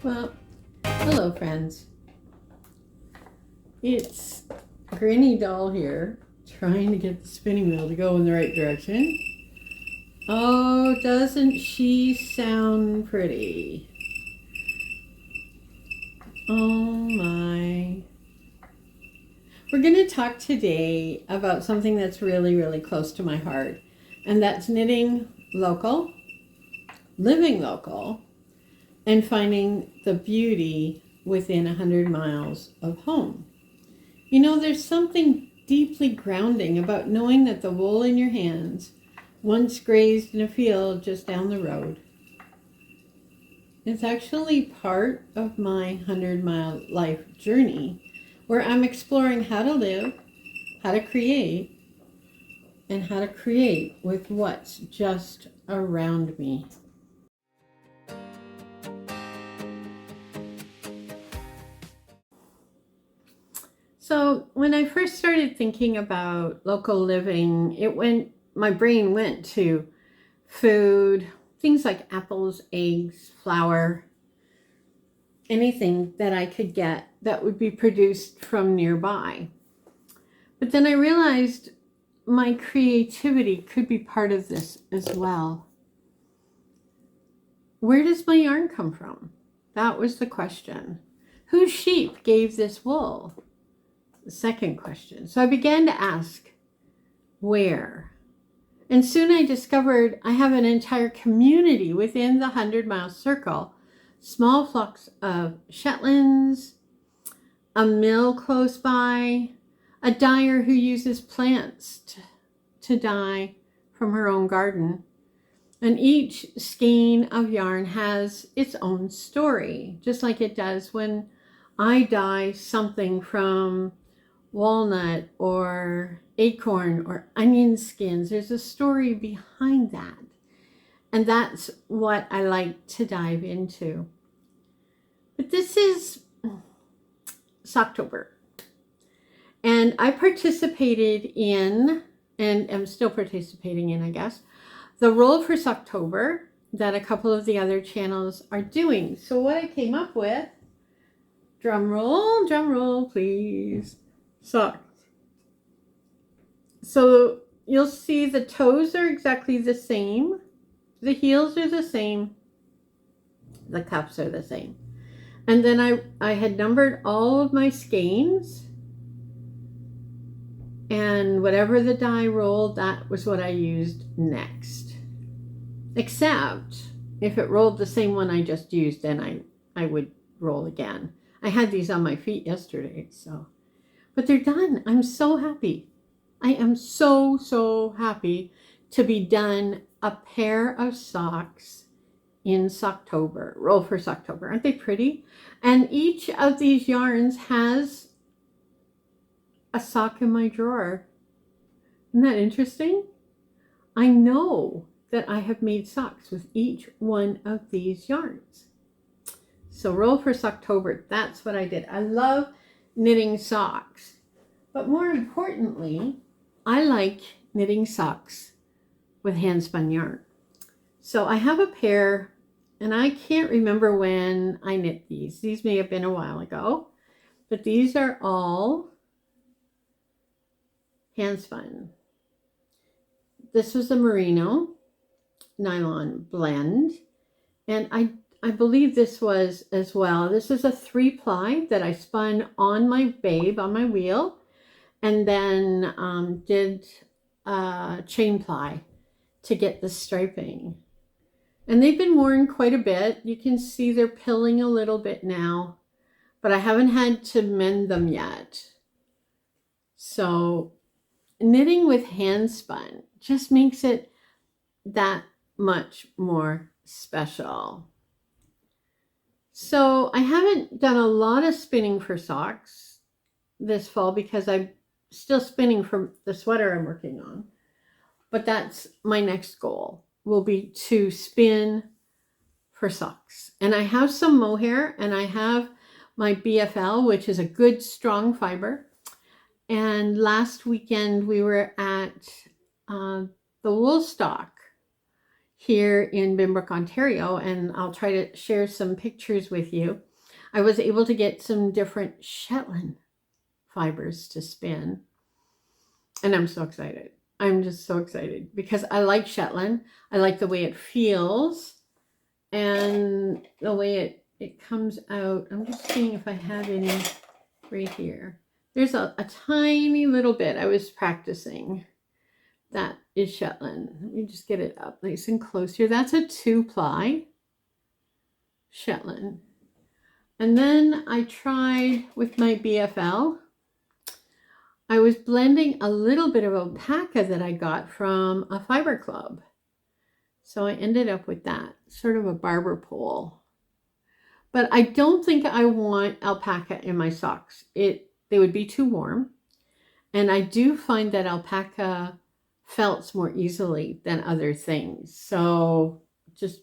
Well, hello friends. It's Granny Doll here, trying to get the spinning wheel to go in the right direction. Oh, doesn't she sound pretty? Oh my. We're going to talk today about something that's really, really close to my heart, and that's knitting local, living local, and finding the beauty within 100 miles of home. You know, there's something deeply grounding about knowing that the wool in your hands once grazed in a field just down the road. It's actually part of my 100-mile life journey where I'm exploring how to live, how to create, and how to create with what's just around me. So when I first started thinking about local living, my brain went to food, things like apples, eggs, flour, anything that I could get that would be produced from nearby. But then I realized my creativity could be part of this as well. Where does my yarn come from? That was the question. Whose sheep gave this wool? The second question. So I began to ask, where? And soon I discovered I have an entire community within the 100-mile circle. Small flocks of Shetlands, a mill close by, a dyer who uses plants to dye from her own garden. And each skein of yarn has its own story, just like it does when I dye something from walnut or acorn or onion skins. There's a story behind that. And that's what I like to dive into. But this is Socktober. And I participated in, and am still participating in, I guess, the Roll for Socktober that a couple of the other channels are doing. So what I came up with, drum roll, please. Socks. So you'll see the toes are exactly the same. The heels are the same. The cuffs are the same. And then I had numbered all of my skeins. And whatever the die rolled, that was what I used next. Except if it rolled the same one I just used, then I would roll again. I had these on my feet yesterday, so. But they're done. I'm so happy. I am so happy to be done a pair of socks in Socktober. Roll for Socktober. Aren't they pretty? And each of these yarns has a sock in my drawer. Isn't that interesting? I know that I have made socks with each one of these yarns. So Roll for Socktober, that's what I did. I love knitting socks, but more importantly, I like knitting socks with hand spun yarn. So I have a pair, and I can't remember when I knit these. These may have been a while ago, but these are all hand spun. This was a merino nylon blend, and I believe this was as well. This is a 3-ply that I spun on my babe, on my wheel, and then did chain ply to get the striping. And they've been worn quite a bit. You can see they're pilling a little bit now, but I haven't had to mend them yet. So knitting with hand spun just makes it that much more special. So I haven't done a lot of spinning for socks this fall because I'm still spinning from the sweater I'm working on. But that's my next goal, will be to spin for socks. And I have some mohair, and I have my BFL, which is a good strong fiber. And last weekend we were at the Woolstock here in Binbrook, Ontario, and I'll try to share some pictures with you. I was able to get some different Shetland fibers to spin, and I'm so excited. I'm just so excited because I like Shetland. I like the way it feels and the way it comes out. I'm just seeing if I have any right here. There's a tiny little bit I was practicing. That is Shetland. Let me just get it up nice and close here. That's a 2-ply Shetland. And then I tried with my BFL. I was blending a little bit of alpaca that I got from a fiber club. So I ended up with that, sort of a barber pole. But I don't think I want alpaca in my socks. They would be too warm. And I do find that alpaca felts more easily than other things. So just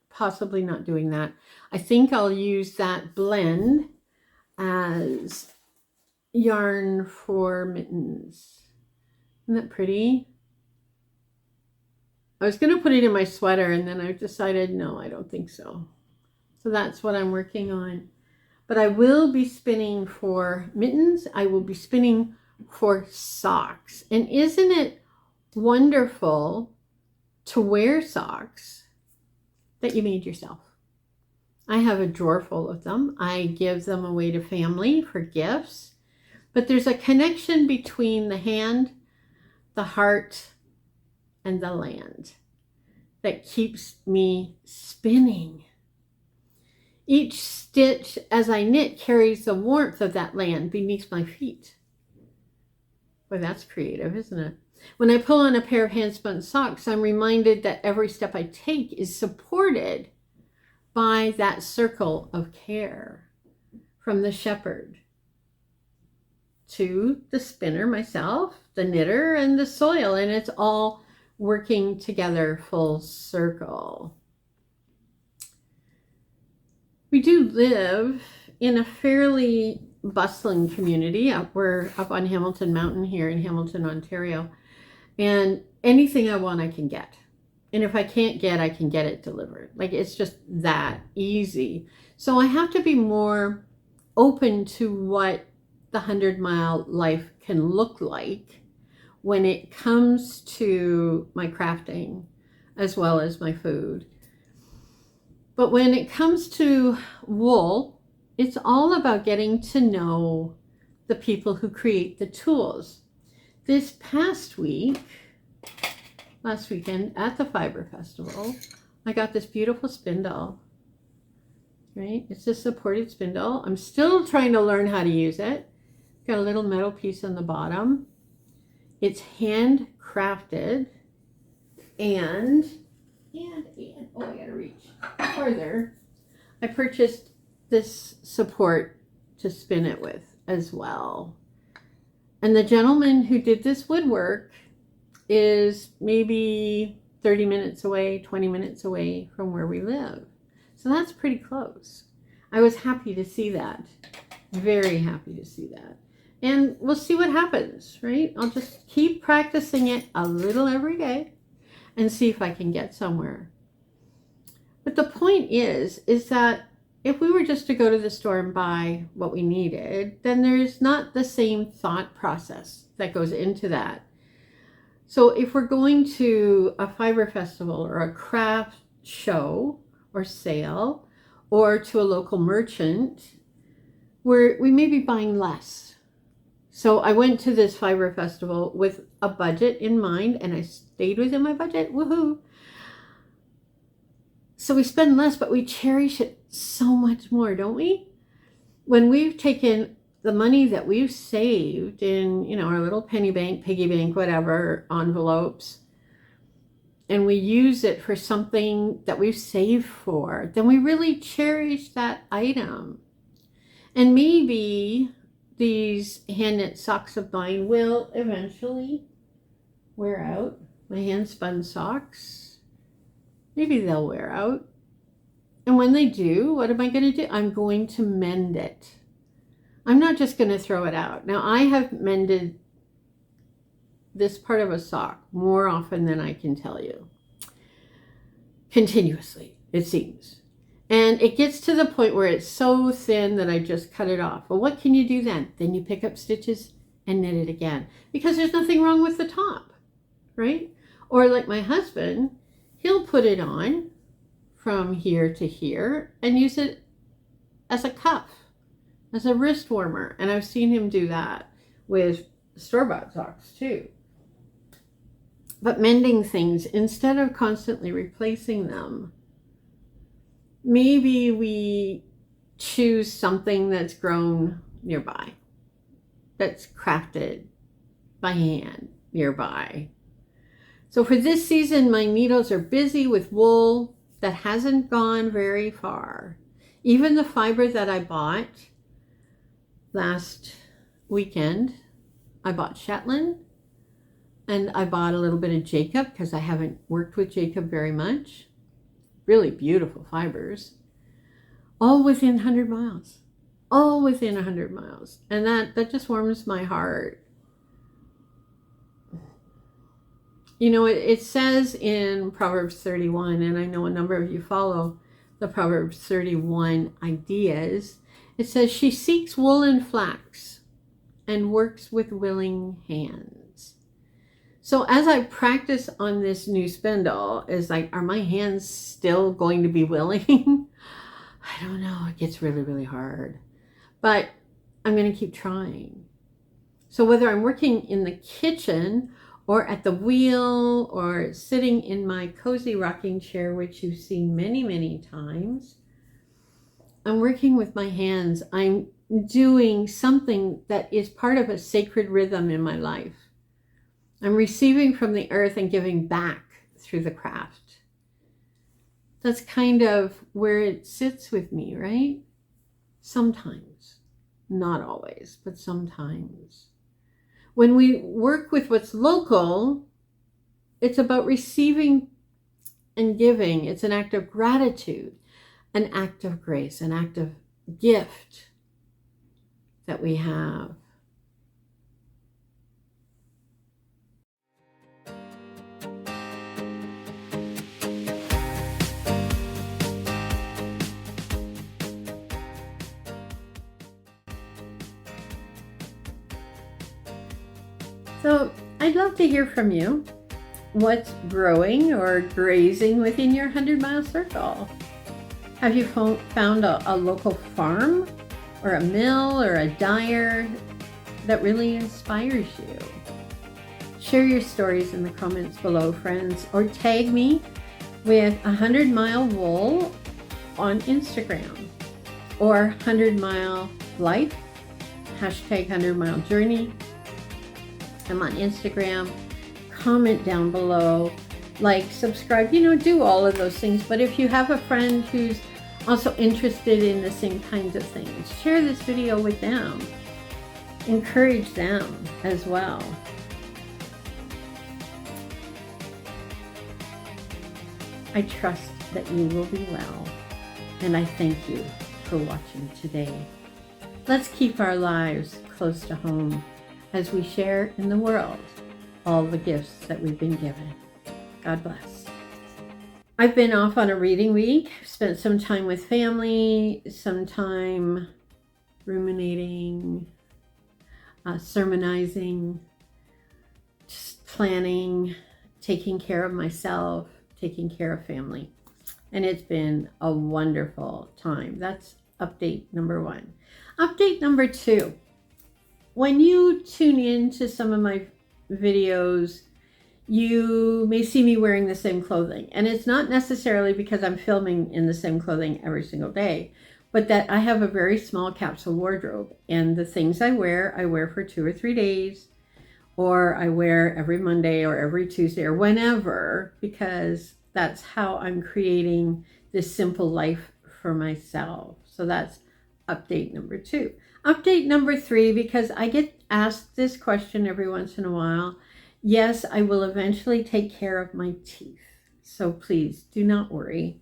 possibly not doing that. I think I'll use that blend as yarn for mittens. Isn't that pretty? I was going to put it in my sweater and then I decided, no, I don't think so. So that's what I'm working on. But I will be spinning for mittens. I will be spinning for socks. And isn't it wonderful to wear socks that you made yourself? I have a drawer full of them. I give them away to family for gifts. But there's a connection between the hand, the heart, and the land that keeps me spinning. Each stitch as I knit carries the warmth of that land beneath my feet. Well, that's creative, isn't it? When I pull on a pair of hand-spun socks, I'm reminded that every step I take is supported by that circle of care, from the shepherd to the spinner myself, the knitter, and the soil, and it's all working together full circle. We do live in a fairly bustling community. We're up on Hamilton Mountain here in Hamilton, Ontario, and anything I want I can get. And if I can't get, I can get it delivered. Like, it's just that easy. So I have to be more open to what the 100-mile life can look like when it comes to my crafting as well as my food. But when it comes to wool, it's all about getting to know the people who create the tools. This past week, last weekend at the Fiber Festival, I got this beautiful spindle, right? It's a supported spindle. I'm still trying to learn how to use it. Got a little metal piece on the bottom. It's handcrafted and oh, I gotta reach farther. I purchased this support to spin it with as well. And the gentleman who did this woodwork is maybe 30 minutes away, 20 minutes away from where we live. So that's pretty close. I was happy to see that. Very happy to see that. And we'll see what happens, right? I'll just keep practicing it a little every day and see if I can get somewhere. But the point is that if we were just to go to the store and buy what we needed, then there's not the same thought process that goes into that. So if we're going to a fiber festival or a craft show or sale or to a local merchant, we may be buying less. So I went to this fiber festival with a budget in mind and I stayed within my budget. Woohoo! So we spend less, but we cherish it so much more, don't we? When we've taken the money that we've saved in, our little penny bank, piggy bank, whatever, envelopes, and we use it for something that we've saved for, then we really cherish that item. And maybe these hand knit socks of mine will eventually wear out. My hand spun socks, maybe they'll wear out. And when they do, what am I going to do? I'm going to mend it. I'm not just going to throw it out. Now, I have mended this part of a sock more often than I can tell you. continuously, it seems. And it gets to the point where it's so thin that I just cut it off. Well, what can you do then? Then you pick up stitches and knit it again, because there's nothing wrong with the top, right? Or like my husband, he'll put it on from here to here and use it as a cuff, as a wrist warmer. And I've seen him do that with store-bought socks too. But mending things, instead of constantly replacing them, maybe we choose something that's grown nearby, that's crafted by hand nearby. So for this season, my needles are busy with wool that hasn't gone very far. Even the fiber that I bought last weekend, I bought Shetland, and I bought a little bit of Jacob because I haven't worked with Jacob very much. Really beautiful fibers, all within 100 miles, all within 100 miles. And that just warms my heart. You know, it says in Proverbs 31, and I know a number of you follow the Proverbs 31 ideas. It says, she seeks wool and flax and works with willing hands. So as I practice on this new spindle, is like, are my hands still going to be willing? I don't know. It gets really, really hard. But I'm going to keep trying. So whether I'm working in the kitchen or at the wheel or sitting in my cozy rocking chair, which you've seen many, many times, I'm working with my hands. I'm doing something that is part of a sacred rhythm in my life. I'm receiving from the earth and giving back through the craft. That's kind of where it sits with me, right? Sometimes, not always, but sometimes. When we work with what's local, it's about receiving and giving. It's an act of gratitude, an act of grace, an act of gift that we have. So I'd love to hear from you. What's growing or grazing within your 100-mile circle? Have you found a local farm or a mill or a dyer that really inspires you? Share your stories in the comments below, friends, or tag me with 100-mile wool on Instagram or 100-mile life, hashtag 100-mile journey. I'm on Instagram. Comment down below, like, subscribe, do all of those things. But if you have a friend who's also interested in the same kinds of things, share this video with them. Encourage them as well. I trust that you will be well, and I thank you for watching today. Let's keep our lives close to home as we share in the world all the gifts that we've been given. God bless. I've been off on a reading week, spent some time with family, some time ruminating, sermonizing, just planning, taking care of myself, taking care of family. And it's been a wonderful time. That's update number 1. Update number 2. When you tune in to some of my videos, you may see me wearing the same clothing. And it's not necessarily because I'm filming in the same clothing every single day, but that I have a very small capsule wardrobe. And the things I wear for 2 or 3 days, or I wear every Monday or every Tuesday or whenever, because that's how I'm creating this simple life for myself. So that's update number 2. Update number 3, because I get asked this question every once in a while. Yes, I will eventually take care of my teeth. So please do not worry.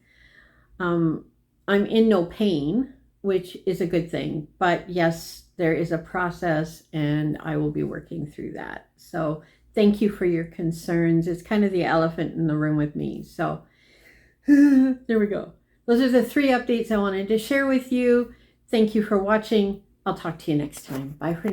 I'm in no pain, which is a good thing. But yes, there is a process and I will be working through that. So thank you for your concerns. It's kind of the elephant in the room with me. So There we go. Those are the 3 updates I wanted to share with you. Thank you for watching. I'll talk to you next time. Bye for now.